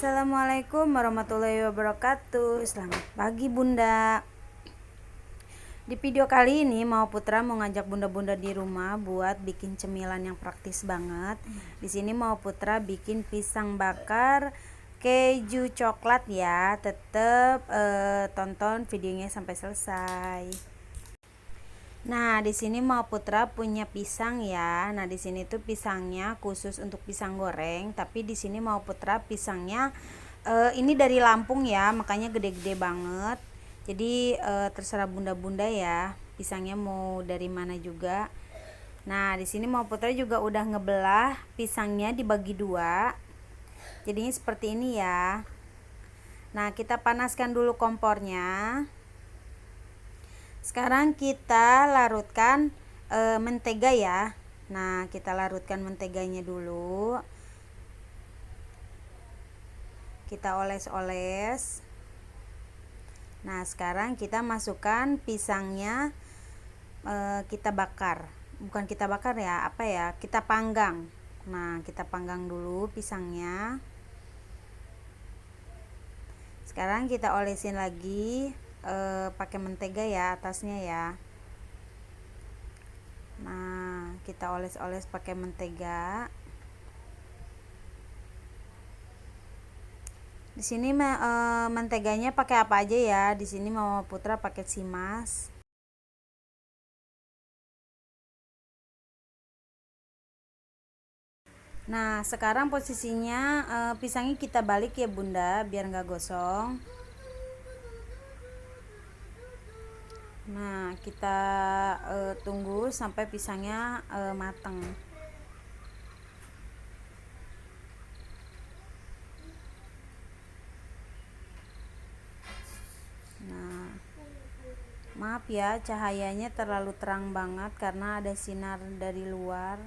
Assalamualaikum warahmatullahi wabarakatuh. Selamat pagi Bunda. Di video kali ini Putra mau ngajak bunda-bunda di rumah buat bikin cemilan yang praktis banget. Di sini Putra bikin pisang bakar keju coklat ya. Tetap tonton videonya sampai selesai. Nah, di sini Putra punya pisang ya. Nah, di sini tuh pisangnya khusus untuk pisang goreng, tapi di sini Putra pisangnya ini dari Lampung ya, makanya gede-gede banget. Jadi terserah bunda-bunda ya, pisangnya mau dari mana juga. Nah, di sini Putra juga udah ngebelah pisangnya dibagi dua. Jadinya seperti ini ya. Nah, kita panaskan dulu kompornya. Sekarang kita larutkan mentega ya. Nah, kita larutkan menteganya dulu. Kita oles-oles. Nah, sekarang kita masukkan pisangnya, kita bakar. Bukan kita bakar ya, kita panggang. Nah, kita panggang dulu pisangnya. Sekarang kita olesin lagi pakai mentega ya atasnya ya. Nah, kita oles-oles pakai mentega. Di sini menteganya pakai apa aja ya? Di sini Mama Putra pakai Simas. Nah, sekarang posisinya pisangnya kita balik ya Bunda, biar nggak gosong. Nah, kita tunggu sampai pisangnya matang. Nah, maaf ya, cahayanya terlalu terang banget karena ada sinar dari luar.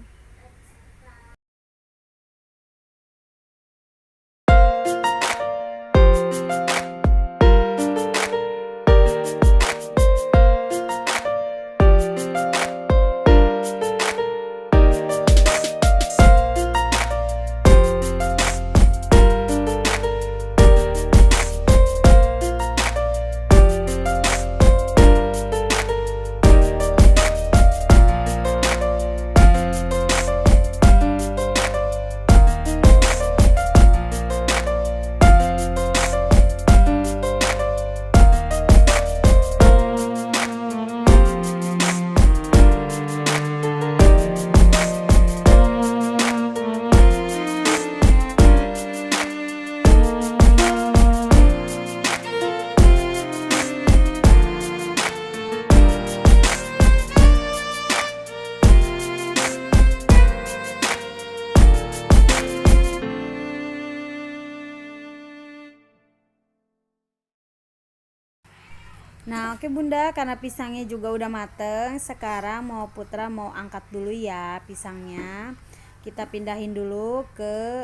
Nah, oke Bunda, karena pisangnya juga udah mateng, sekarang Putra mau angkat dulu ya pisangnya. Kita pindahin dulu ke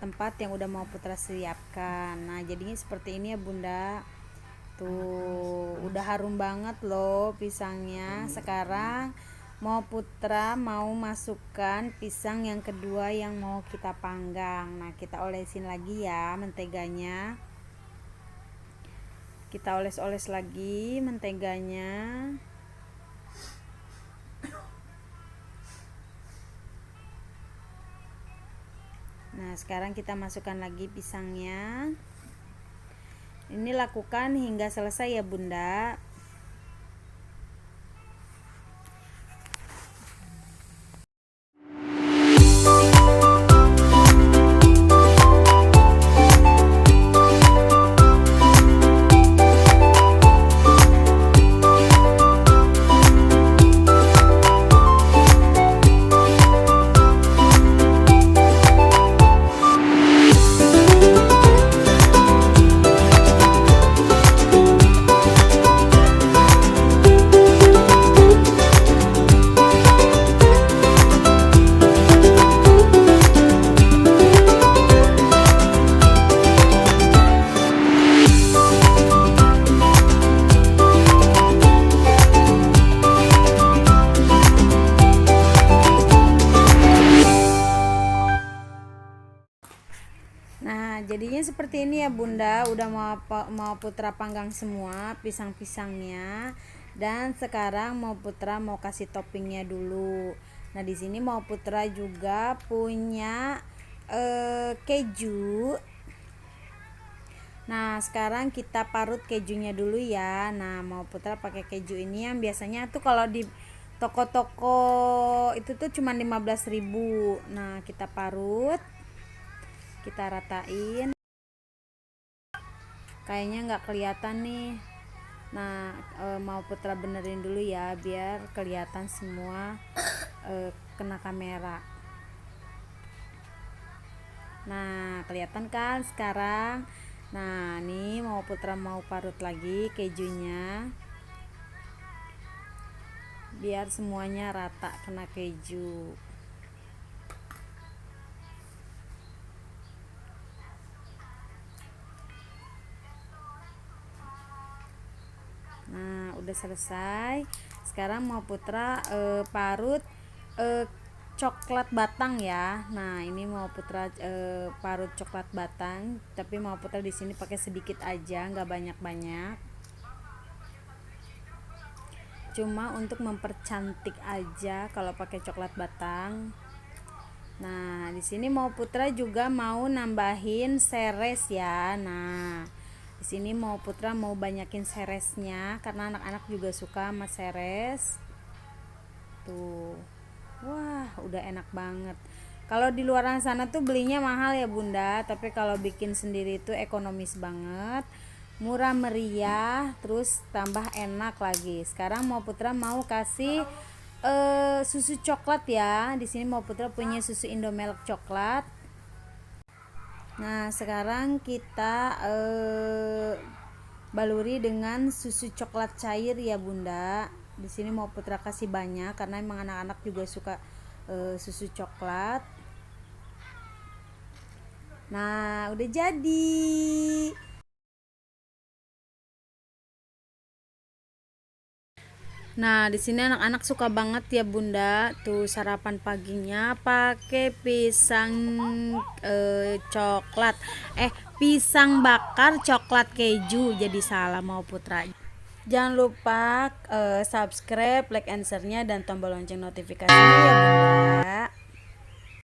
tempat yang udah Putra siapkan. Nah, jadinya seperti ini ya Bunda. Tuh, udah harum banget loh pisangnya. Sekarang Putra mau masukkan pisang yang kedua yang mau kita panggang. Nah, kita olesin lagi ya menteganya. Kita oles-oles lagi menteganya. Nah, sekarang kita masukkan lagi pisangnya. Ini lakukan hingga selesai ya Bunda. seperti ini ya Bunda, udah mau Putra panggang semua pisang-pisangnya, dan sekarang Putra mau kasih toppingnya dulu. Nah di sini Putra juga punya keju. Nah sekarang kita parut kejunya dulu ya. Nah Putra pakai keju ini yang biasanya tuh kalau di toko-toko itu tuh cuma 15.000. Nah kita parut, kita ratain. Kayaknya nggak kelihatan nih. Nah Putra benerin dulu ya biar kelihatan semua kena kamera. Nah kelihatan kan sekarang. Nah nih Putra mau parut lagi kejunya biar semuanya rata kena keju. Nah udah selesai. Sekarang Putra parut coklat batang ya. Nah ini Putra parut coklat batang, tapi Putra di sini pakai sedikit aja, nggak banyak-banyak, cuma untuk mempercantik aja kalau pakai coklat batang. Nah di sini Putra juga mau nambahin seres ya. Nah di sini Putra mau banyakin seresnya karena anak-anak juga suka sama seres. Tuh, wah udah enak banget. Kalau di luaran sana tuh belinya mahal ya Bunda, tapi kalau bikin sendiri itu ekonomis banget, murah meriah, terus tambah enak lagi. Sekarang Putra mau kasih susu coklat ya. Di sini Putra punya susu Indomilk coklat. Nah sekarang kita baluri dengan susu coklat cair ya Bunda. Di sini Putra kasih banyak karena emang anak-anak juga suka susu coklat. Nah udah jadi. Nah, di sini anak-anak suka banget ya Bunda. Tuh sarapan paginya pakai pisang coklat. Pisang bakar coklat keju. Jadi salah Putra. Jangan lupa subscribe, like, and share-nya dan tombol lonceng notifikasinya ya Bunda.